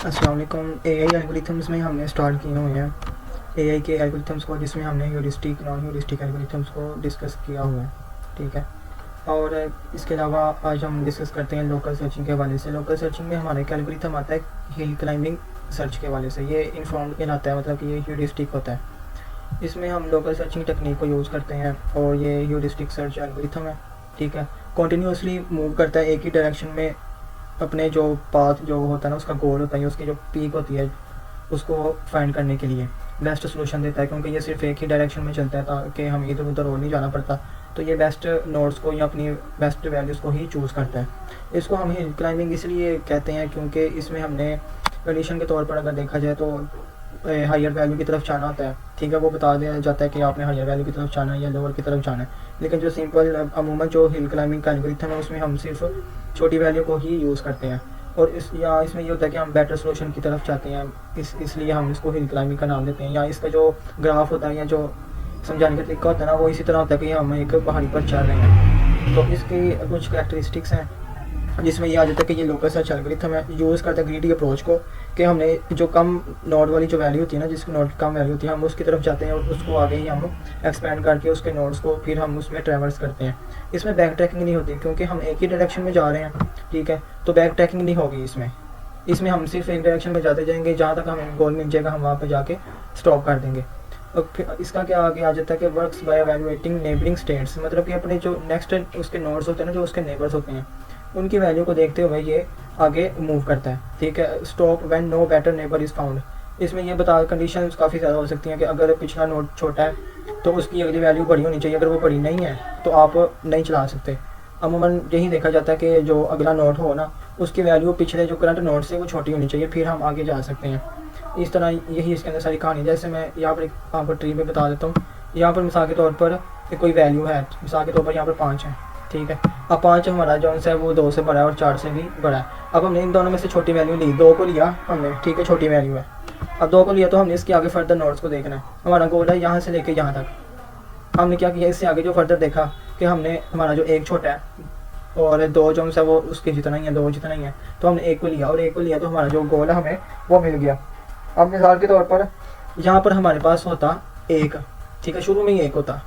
अस्सलाम वालेकुम। AI algorithms में हमने स्टार्ट किए हुए हैं एआई के एल्गोरिथम्स को, जिसमें हमने ह्यूरिस्टिक नॉन ह्यूरिस्टिक एल्गोरिथम्स को डिस्कस किया हुआ है। ठीक है। और इसके अलावा आज हम डिस्कस करते हैं लोकल सर्चिंग के हवाले से। लोकल सर्चिंग में हमारा एक एल्गोरिथम आता है हिल क्लाइंबिंग सर्च के हवाले से। ये इन्फॉर्म कहलाता है, मतलब कि ये ह्यूरिस्टिक होता है। इसमें हम लोकल सर्चिंग टेक्निक को यूज़ करते हैं और ये ह्यूरिस्टिक सर्च एल्गोरिथम है। ठीक है। कॉन्टीन्यूसली मूव करता है एक ही डायरेक्शन में, अपने जो पाथ जो होता है ना, उसका गोल होता है, उसकी जो पीक होती है उसको फाइंड करने के लिए बेस्ट सोल्यूशन देता है, क्योंकि ये सिर्फ एक ही डायरेक्शन में चलता है ताकि हम इधर उधर और नहीं जाना पड़ता। तो ये बेस्ट नोड्स को या अपनी बेस्ट वैल्यूज़ को ही चूज़ करता है। इसको हम हिल क्लाइंबिंग इसलिए कहते हैं क्योंकि इसमें हमने कंडीशन के तौर पर अगर देखा जाए तो हायर वैल्यू की तरफ जाना होता है। ठीक है, वो बता दिया जाता है कि आपने हायर वैल्यू की तरफ जाना है या लोअर की तरफ जाना है। लेकिन जो सिंपल अमूमन जो हिल क्लाइंबिंग का एल्गोरिथम है उसमें हम सिर्फ छोटी वैल्यू को ही यूज़ करते हैं। और इसमें ये होता है कि हम बेटर सोल्यूशन की तरफ चाहते हैं, इसलिए हम इसको हिल क्लाइंबिंग का नाम देते हैं। या इसका जो ग्राफ होता है या जो समझाने का तरीका होता है ना, वो इसी तरह होता है कि हम एक पहाड़ी पर चढ़ रहे हैं। तो इसकी कुछ कैरेक्टरिस्टिक्स हैं जिसमें ये आ जाता है कि ये लोकल सर्च एल्गोरिथम है, यूज़ करता है ग्रीडी अप्रोच को, कि हमने जो कम नोड वाली जो वैल्यू होती है ना, जिसकी नोड की कम वैल्यू होती है, हम उसकी तरफ जाते हैं और उसको आगे ही हम एक्सपेंड करके उसके नोड्स को फिर हम उसमें ट्रैवर्स करते हैं। इसमें बैक ट्रैकिंग नहीं होती क्योंकि हम एक ही डायरेक्शन में जा रहे हैं। ठीक है, तो बैक ट्रैकिंग नहीं होगी इसमें हम सिर्फ एक डायरेक्शन में जाते जाएंगे, जहाँ तक हमें गोल मिल जाएगा हम वहाँ पर जाके स्टॉप कर देंगे। और फिर इसका क्या आगे आ जाता है कि works by evaluating neighbouring states, मतलब कि अपने जो नेक्स्ट उसके नोड्स होते हैं ना, जो उसके नेबर्स होते हैं, उनकी वैल्यू को देखते हुए ये आगे मूव करता है। ठीक है। Stop when no better neighbour is found, इसमें ये बता कंडीशंस काफ़ी ज़्यादा हो सकती हैं कि अगर पिछला नोड छोटा है तो उसकी अगली वैल्यू बड़ी होनी चाहिए, अगर वो बड़ी नहीं है तो आप नहीं चला सकते। अमूमन यही देखा जाता है कि जो अगला नोड हो ना, उसकी वैल्यू पिछले जो करंट नोड से वो छोटी होनी चाहिए, फिर हम आगे जा सकते हैं। इस तरह यही इसके अंदर सारी कहानी। जैसे मैं यहाँ पर आपको ट्री में बता देता हूँ। यहाँ पर मिसाल के तौर पर कोई वैल्यू है, मिसाल के तौर पर यहाँ पर 5 है। ठीक है। अब 5 हमारा जो है वो 2 से बड़ा है और 4 से भी बड़ा है। अब हमने इन दोनों में से छोटी वैल्यू ली, 2 को लिया हमने। ठीक है, छोटी वैल्यू है। अब 2 को लिया तो हमने इसके आगे फर्दर नोड्स को देखना है। हमारा गोल है यहाँ से लेके यहाँ तक। हमने क्या किया, इससे आगे जो फर्दर देखा कि हमने हमारा जो एक छोटा है और 2 जो है वो उसके जितना ही है, 2 जितना ही है, तो हमने 1 को लिया और 1 को लिया तो हमारा जो गोल है हमें वो मिल गया। अब मिसाल के तौर पर यहाँ पर हमारे पास होता 1। ठीक है, शुरू में ही 1 होता।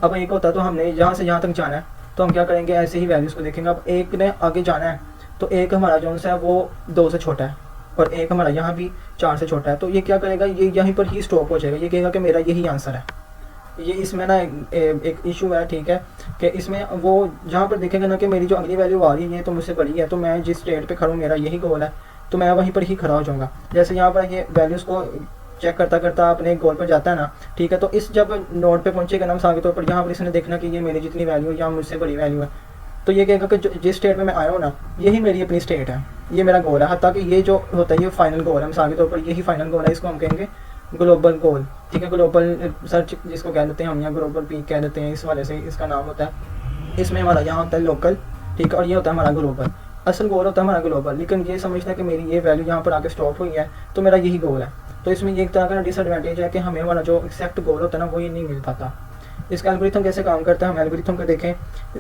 अब 1 होता तो हमने यहाँ से यहाँ तक जाना है, तो हम क्या करेंगे, ऐसे ही वैल्यूज़ को देखेंगे। अब 1 ने आगे जाना है तो 1 हमारा जो है वो 2 से छोटा है और 1 हमारा यहाँ भी 4 से छोटा है। तो ये क्या करेगा, ये यहीं पर ही स्टॉप हो जाएगा। ये कहेगा कि मेरा यही आंसर है। ये इसमें ना एक इशू है। ठीक है, कि इसमें वो जहाँ पर देखेगा ना कि मेरी जो अगली वैल्यू आ रही है तो मुझसे बड़ी है, तो मैं जिस स्टेट पे खड़ा हूँ मेरा यही गोल है, तो मैं वहीं पर ही खड़ा हो जाऊँगा। जैसे यहाँ पर ये वैल्यूज़ को चेक करता करता अपने गोल पर जाता है ना। ठीक है, तो इस जब नोड पे पहुंचेगा ना, मिसाल के तौर पर यहाँ पर इसने देखना कि ये मेरी जितनी वैल्यू है या मुझसे बड़ी वैल्यू है, तो ये कहेगा कि जिस स्टेट में मैं आया हूँ ना, यही मेरी अपनी स्टेट है, ये मेरा गोल है। हत्ता कि ये जो होता है ये फाइनल गोल है, मिसाल के तौर पर यही फाइनल गोल है। इसको हम कहेंगे ग्लोबल गोल। ठीक है, ग्लोबल सर्च जिसको कह देते हैं हम, या ग्लोबल पीक कह देते हैं, इस वाले से इसका नाम होता है। इसमें हमारा यहाँ होता है लोकल। ठीक है, और ये होता है हमारा ग्लोबल। असल गोल होता है हमारा ग्लोबल, लेकिन ये समझता है कि मेरी ये वैल्यू यहाँ पर आके स्टॉप हुई है तो मेरा यही गोल है। तो इसमें ये एक तरह का डिसएडवांटेज है कि हमें हमारा जो एक्जैक्ट गोल होता है ना वो ये नहीं मिल पाता। इसका एल्गोरिथम कैसे काम करता है, हम एल्गोरिथम को देखें।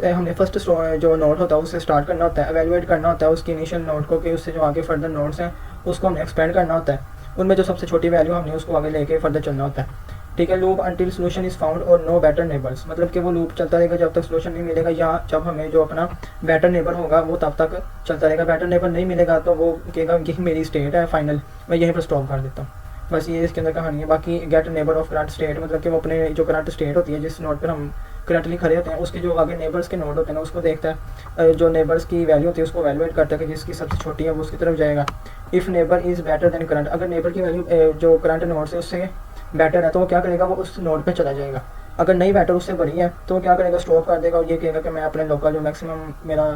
हमने फर्स्ट जो नोड होता है उससे स्टार्ट करना होता है, एवेलुएट करना होता है उसकी इनिशियल नोड को, कि उससे जो आगे फर्दर नोड्स हैं उसको हमने एक्सपेंड करना होता है। उनमें जो सबसे छोटी वैल्यू हमने उसको आगे लेके फर्दर चलना होता है। ठीक है। Loop until solution is found और नो बेटर नेबर्स, मतलब कि वो लूप चलता रहेगा जब तक सोल्यूशन नहीं मिलेगा, या जब हमें जो अपना बेटर नेबर होगा वो तब तक चलता रहेगा। बेटर नेबर नहीं मिलेगा तो वो कहेगा यही मेरी स्टेट है फाइनल, मैं यहीं पर स्टॉप कर देता हूँ। बस ये इसके अंदर कहानी है। बाकी get neighbour of current state, मतलब कि वो अपने जो करंट स्टेट होती है, जिस नोड पर हम करंटली खड़े होते हैं, उसके जो आगे नेबर्स के नोड होते हैं ना उसको देखता है। जो नेबर्स की वैल्यू होती है उसको वैल्यूएट करता है कि जिसकी सबसे छोटी है वो उसकी तरफ जाएगा। If neighbour is better than current, अगर नेबर की वैल्यू जो करंट नोड से उससे बेटर है तो वो क्या करेगा, वो उस नोड पे चला जाएगा। अगर नहीं बेटर उससे बड़ी है तो वो क्या करेगा, स्टॉप कर देगा और ये कहेगा कि मैं अपने लोकल जो मैक्सिमम मेरा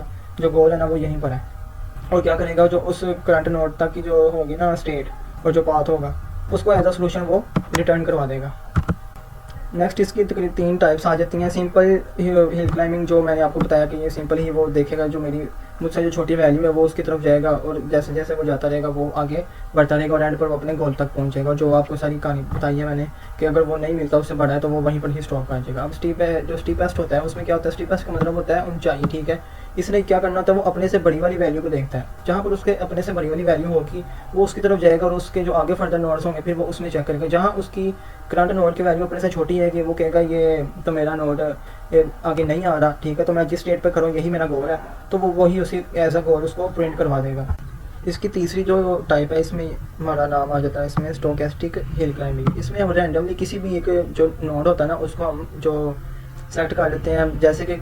जो गोल है ना वो यहीं पर है। और क्या करेगा, जो उस करंट नोड तक की जो होगी ना स्टेट और जो पाथ होगा उसको एज अ सोल्यूशन वो रिटर्न करवा देगा। नेक्स्ट इसकी तकरीबन 3 टाइप्स आ जाती हैं। सिंपल हिल क्लाइंबिंग जो मैंने आपको बताया कि ये सिंपल ही वो देखेगा, जो मेरी मुझसे जो छोटी वैल्यू है वो उसकी तरफ जाएगा और जैसे जैसे वो जाता रहेगा वो आगे बढ़ता रहेगा और एंड पर वो अपने गोल तक पहुंचेगा। जो आपको सारी कहानी बताई है मैंने कि अगर वो नहीं मिलता उससे बड़ा है तो वो वहीं पर ही स्टॉप कर जाएगा। अब जो स्टीपेस्ट होता है उसमें क्या होता है, स्टीपेस्ट का मतलब होता है ऊंचाई। ठीक है, इसने क्या करना होता है, वो अपने से बड़ी वाली वैल्यू को देखता है। जहाँ पर उसके अपने से बड़ी वाली वैल्यू होगी वो उसकी तरफ जाएगा और उसके जो आगे फर्दर नोड्स होंगे फिर वो उसमें चेक करेगा। जहाँ उसकी करंट नोड की वैल्यू अपने से छोटी है कि वो कहेगा ये तो मेरा नोड आगे नहीं आ रहा, ठीक है, तो मैं जिस स्टेट पर करूँ यही मेरा गोल है, तो वो वही उसी एज अ गोल उसको प्रिंट करवा देगा। इसकी तीसरी जो टाइप है, इसमें हमारा नाम आ जाता है इसमें स्टोकेस्टिक हिल क्लाइंबिंग। इसमें हम रैंडमली किसी भी एक जो नोड होता है ना उसको हम जो सेलेक्ट कर लेते हैं, जैसे कि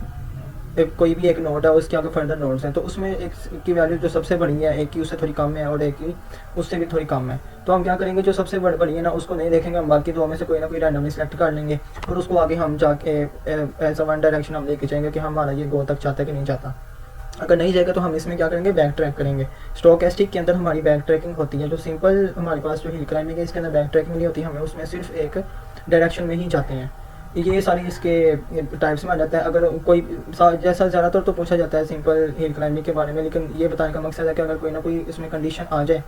कोई भी एक नोड है उसके आगे फर्दर नोड्स हैं, तो उसमें एक की वैल्यू जो सबसे बड़ी है, एक की उससे थोड़ी कम है और एक की उससे भी थोड़ी कम है, तो हम क्या करेंगे, जो सबसे बड़ी है ना उसको नहीं देखेंगे, हम बाकी दो में से कोई ना कोई रैंडमली सेलेक्ट कर लेंगे और उसको आगे हम जाके एज अ वन डायरेक्शन हम लेके जाएंगे कि हमारा ये गोल तक चाहता है कि नहीं चाहता। अगर नहीं जाएगा तो हम इसमें क्या करेंगे, बैक ट्रैक करेंगे। स्टोकेस्टिक के अंदर हमारी बैक ट्रैकिंग होती है। जो सिंपल हमारे पास जो हिल क्लाइंबिंग है इसके अंदर बैक ट्रैकिंग नहीं होती, हमें उसमें सिर्फ एक डायरेक्शन में ही जाते हैं। ये सारी इसके टाइप्स में आ जाता है। अगर कोई जैसा ज़्यादातर तो पूछा जाता है सिंपल हिल क्लाइंबिंग के बारे में, लेकिन ये बताने का मकसद है कि अगर कोई ना कोई इसमें कंडीशन आ जाए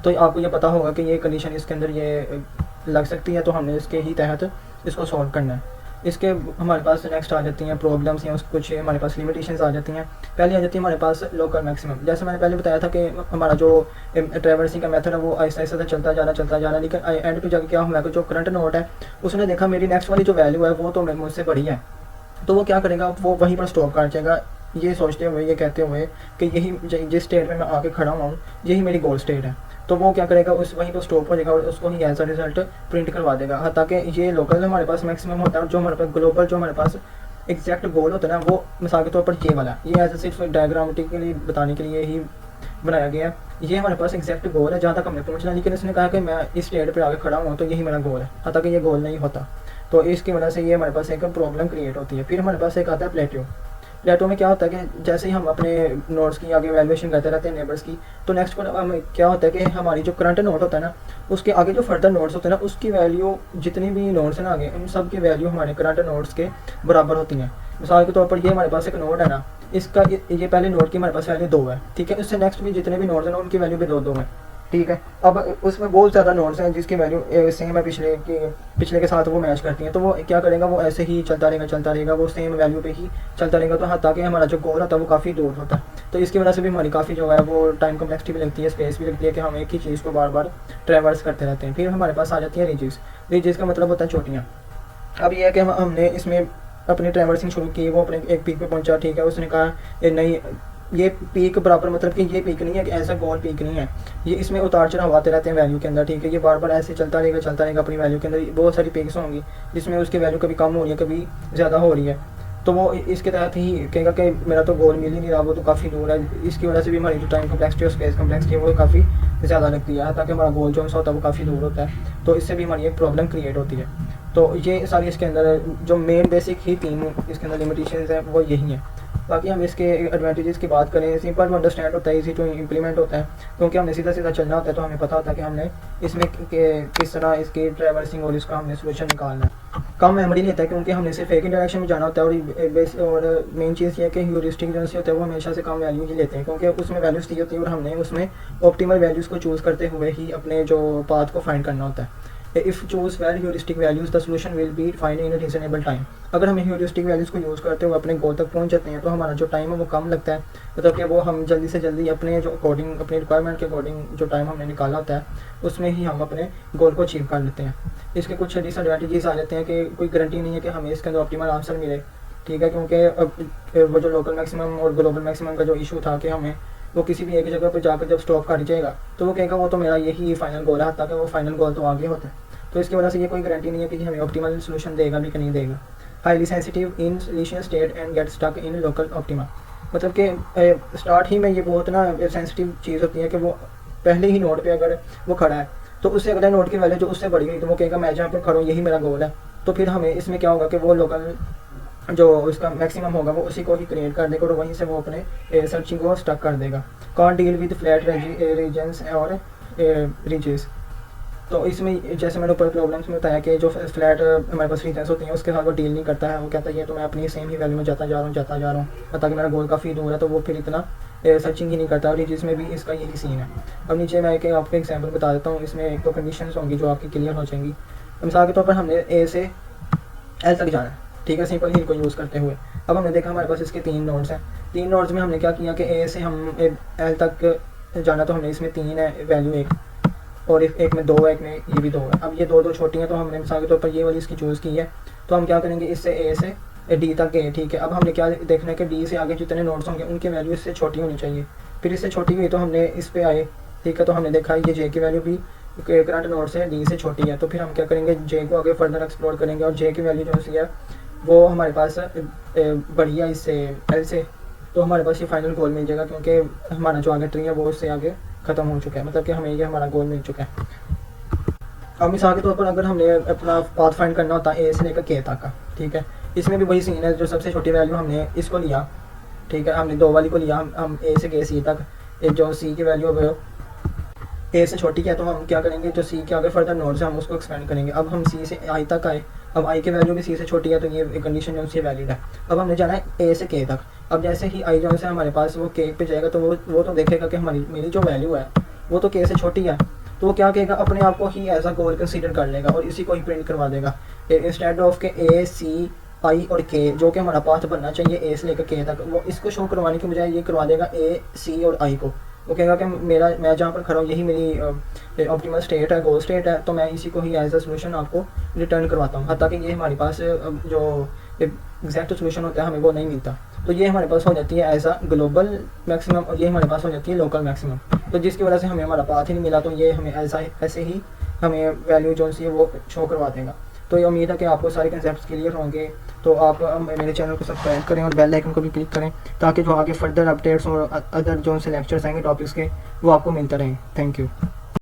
तो आपको ये पता होगा कि ये कंडीशन इसके अंदर ये लग सकती है, तो हमने इसके ही तहत इसको सॉल्व करना है। इसके हमारे पास नेक्स्ट आ जाती हैं प्रॉब्लम्स या कुछ हमारे पास लिमिटेशंस आ जाती हैं। पहले आ जाती है हमारे पास लोकल मैक्सिमम। जैसे मैंने पहले बताया था कि हमारा जो ट्रैवर्सिंग का मेथड है वो आहिस्ता आहिस्ता से चलता जा रहा है, लेकिन एंड पे जाके क्या हुआ कि जो करंट नोड है उसने देखा मेरी नेक्स्ट वाली जो वैल्यू है वो तो मुझसे बड़ी है, तो वो क्या करेगा, वो वहीं पर स्टॉप कर जाएगा, ये सोचते हुए, ये कहते हुए कि यही जिस स्टेट में मैं आके खड़ा हूँ यही मेरी गोल स्टेट है। तो वो क्या करेगा, उस वहीं पर स्टॉप हो जाएगा और उसको ही एज अ रिजल्ट प्रिंट करवा देगा। हाँ, ताकि ये लोकल हमारे पास मैक्सिमम होता है, जो हमारे पास ग्लोबल जो हमारे पास एग्जैक्ट गोल होता है ना वो मिसाल के तौर पर ये वाला, ये एज सिर्फ डायग्रामेटिकली बताने के लिए ही बनाया गया है। ये हमारे पास एग्जैक्ट गोल है जहाँ तक हमने पहुँचना, लेकिन इसने कहा कि मैं इस स्टेट पर आगे खड़ा हूँ तो यही मेरा गोल है, हाँ, ताकि ये गोल नहीं होता। तो इसकी वजह से ये हमारे पास एक प्रॉब्लम क्रिएट होती है। फिर हमारे पास एक आता है प्लेट्यू। प्लेटो में क्या होता है कि जैसे ही हम अपने नोट्स की आगे वैल्यूएशन करते रहते हैं नेबर्स की, तो नेक्स्ट पर हमें क्या होता है कि हमारी जो करंट नोट होता है ना उसके आगे जो फर्दर नोट्स होते हैं ना उसकी वैल्यू, जितनी भी नोट्स हैं ना आगे, उन सब की वैल्यू हमारे करंट नोट्स के बराबर होती हैं। मिसाल के तौर पर ये हमारे पास एक नोट है ना, इसका ये पहले नोट की हमारे पास वैल्यू 2 है, ठीक है, इससे नेक्स्ट भी जितने भी नोट्स हैं उनकी वैल्यू भी 2 है, ठीक है। अब उसमें बहुत ज़्यादा नोट्स हैं जिसकी वैल्यू सेम है पिछले के साथ वो मैच करती हैं, तो वो क्या करेगा, वो ऐसे ही चलता रहेगा, वो सेम वैल्यू पे ही चलता रहेगा, तो हाँ, ताकि हमारा जो गोल होता है वो काफ़ी दूर होता है। तो इसकी वजह से भी हमारी काफ़ी जो है वो टाइम कम्प्लेक्सिटी भी लगती है, स्पेस भी लगती है कि हम एक ही चीज़ को बार बार ट्रैवर्स करते रहते हैं। फिर हमारे पास आ जाती है रीजेस का मतलब होता है चोटियाँ। अब यह है कि हमने इसमें अपनी ट्रैवर्सिंग शुरू की, वो अपने एक पीक पे पहुंचा, ठीक है, उसने कहा नहीं, ये पीक बराबर मतलब कि ये पीक नहीं है कि ऐसा गोल पीक नहीं है, ये इसमें उतार चढ़ाव आते रहते हैं वैल्यू के अंदर, ठीक है, ये बार बार ऐसे चलता रहेगा अपनी वैल्यू के अंदर। बहुत सारी पीक्स होंगी जिसमें उसकी वैल्यू कभी कम हो रही है कभी ज़्यादा हो रही है, तो वो इसके तहत ही कहेगा कि मेरा तो गोल मिल ही नहीं रहा, वो तो काफ़ी दूर है। इसकी वजह से भी हमारी जो टाइम कम्प्लेक्सिटी और स्पेस कम्प्लेक्सिटी है वो काफ़ी ज़्यादा लगती है, ताकि हमारा गोल जो होता है वो काफ़ी दूर होता है, तो इससे भी हमारी एक प्रॉब्लम क्रिएट होती है। तो ये सारी इसके अंदर जो मेन बेसिक ही 3 इसके अंदर लिमिटेशंस हैं वो यही हैं। बाकी हम इसके एडवांटेजेस की बात करें, सिंपल टू अंडरस्टैंड होता है, इजी टू इम्प्लीमेंट होता है, क्योंकि हमने सीधा सीधा चलना होता है, तो हमें पता होता है कि हमने इसमें किस तरह इसकी ट्रैवर्सिंग और इसका हमने सोल्यूशन निकालना है। कम मेमोरी लेता है क्योंकि हमने सिर्फ एक ही डायरेक्शन में जाना होता है, और मेन चीज़ ये है कि ह्यूरिस्टिक जो होता है वो हमेशा से कम वैल्यू ही लेते हैं, क्योंकि उसमें वैल्यूज़ दी होती है और हमने उसमें ऑप्टिमल वैल्यूज़ को चूज़ करते हुए ही अपने जो पाथ को फाइंड करना होता है। If choose well heuristic values the solution will be find in reasonable time. अगर हम ह्यूरिस्टिक वैल्यूज़ को यूज़ करते हुए अपने गोल तक पहुंच जाते हैं तो हमारा जो टाइम है वो कम लगता है, मतलब कि वो हम जल्दी से जल्दी अपने जो अकॉर्डिंग अपने रिक्वायरमेंट के अकॉर्डिंग जो टाइम हमने निकाला होता है उसमें ही हम अपने गोल को अचीव कर लेते हैं। इसके कुछ डिसएडवांटेजेस आ जाते हैं कि कोई गारंटी नहीं है कि हमें इसके अंदर ऑप्टिमल आंसर मिले, ठीक है, क्योंकि वो जो लोकल मैक्सिमम और ग्लोबल मैक्सिमम का जो इशू था कि हमें वो किसी भी एक जगह पर जाकर जब स्टॉप कर जाएगा तो वो कहेगा वो तो मेरा यही फाइनल गोल है, ताकि वो फाइनल गोल तो आगे होता है, तो इसकी वजह से ये कोई गारंटी नहीं है कि हमें ऑप्टिमल सोल्यूशन देगा भी कि नहीं देगा। Highly sensitive in initial state and get stuck in local optima, मतलब कि स्टार्ट ही में ये बहुत ना सेंसिटिव चीज़ होती है कि वो पहले ही नोड पे अगर वो खड़ा है तो उससे अगले नोड की वैल्यू जो उससे बढ़ी गई तो वो कहेगा मैं जहाँ पर खड़ा हूँ यही मेरा गोल है, तो फिर हमें इसमें क्या होगा कि वो लोकल जो उसका मैक्सिमम होगा वो उसी को ही क्रिएट कर देगा और वहीं से वो अपने सर्चिंग को स्टक कर देगा। Can't deal with flat regions और रीजेस, तो इसमें जैसे मैंने ऊपर प्रॉब्लम्स में बताया कि जो फ्लैट हमारे पास रीजन्स होती हैं उसके साथ वो डील नहीं करता है, वो कहता है ये तो मैं अपनी सेम ही वैल्यू में जाता जा रहा हूँ ताकि मेरा गोल काफ़ी दूर है, तो वो फिर इतना सर्चिंग ही नहीं करता। और रीजेस में भी इसका यही सीन है। अब नीचे मैं आपको एग्जाम्पल बता देता हूँ, इसमें एक तो कंडीशंस होंगी जो आपकी क्लियर हो जाएंगी। मिसाल के तौर पर हमने ए से एल तक जाना है, ठीक है, सिंपल हिल को यूज़ करते हुए। अब हमने देखा हमारे पास इसके 3 नोड्स हैं, 3 नोड्स में हमने क्या किया कि ए से हम एल तक जाना, तो हमने इसमें 3 है वैल्यू एक, और एक में 2 है, एक में ये भी 2 है। अब ये दो छोटी हैं, तो हमने मिसाल के तौर पर ये वाली इसकी चूज़ की है। तो हम क्या करेंगे, इससे ए से डी तक गए, ठीक है। अब हमने क्या देखना है कि डी से आगे जितने नोड्स होंगे उनकी वैल्यू इससे छोटी होनी चाहिए। फिर इससे छोटी हुई तो हमने इस पे आए, ठीक है। तो हमने देखा ये जे की वैल्यू भी करंट नोड से डी से छोटी है, तो फिर हम क्या करेंगे, जे को आगे फर्दर एक्सप्लोर करेंगे, और जे की वैल्यू जो सी है वो हमारे पास बढ़ी है इससे एल से, तो हमारे पास ये फाइनल गोल मिल जाएगा, क्योंकि हमारा जो आगे ट्री है वो उससे आगे ख़त्म हो चुका है, मतलब कि हमें ये हमारा गोल मिल चुका है। अब मिसाल के तौर पर अगर हमने अपना पाथ फाइंड करना होता है ए से लेकर के तक का, ठीक है, इसमें भी वही सीन है, जो सबसे छोटी वैल्यू हमने इसको लिया, ठीक है, हमने 2 वाली को लिया, हम ए से गए सी तक, एक जो सी की वैल्यू है ए से छोटी है, तो हम क्या करेंगे, जो सी के आगे फर्दर नोड से हम उसको एक्सपेंड करेंगे। अब हम सी से आई तक आए, अब आई की वैल्यू भी सी से छोटी है, तो ये कंडीशन जो सी वैलिड है। अब हमने जाना है ए से के तक। अब जैसे ही आई जो से हमारे पास वो के पे जाएगा, तो वो तो देखेगा कि मेरी जो वैल्यू है वो तो के से छोटी है, तो वो क्या कहेगा, अपने आप को ही एज अ गोल कंसीडर कर लेगा और इसी को ही प्रिंट करवा देगा, इंस्टेड ऑफ के ए सी आई और के जो कि हमारा पाथ बनना चाहिए ए से लेकर के तक, वो इसको शो करवाने की बजाय ये करवा देगा ए सी और आई को। वो कहेगा कि मैं जहाँ पर खड़ा हूँ यही मेरी ऑप्टिमल स्टेट है, गोल स्टेट है, तो मैं इसी को ही एज अ सोल्यूशन आपको रिटर्न करवाता हूँ, हत्ता कि ये हमारे पास जो एग्जैक्ट सोल्यूशन होता है हमें वो नहीं मिलता। तो ये हमारे पास हो जाती है एज अ ग्लोबल मैक्सिमम, और ये हमारे पास हो जाती है लोकल मैक्सिमम, तो जिसकी वजह से हमें हमारा पाथ ही नहीं मिला, तो ये हमें ऐसे ही हमें वैल्यू जो सी है वो शो करवा देगा। तो ये उम्मीद है कि आपको सारे कंसेप्ट क्लियर होंगे, तो आप मेरे चैनल को सब्सक्राइब करें और बेल आइकन को भी क्लिक करें, ताकि जो आगे फर्दर अपडेट्स और अदर जो से लेक्चर्स आएंगे टॉपिक्स के वो आपको मिलते रहें। Thank you.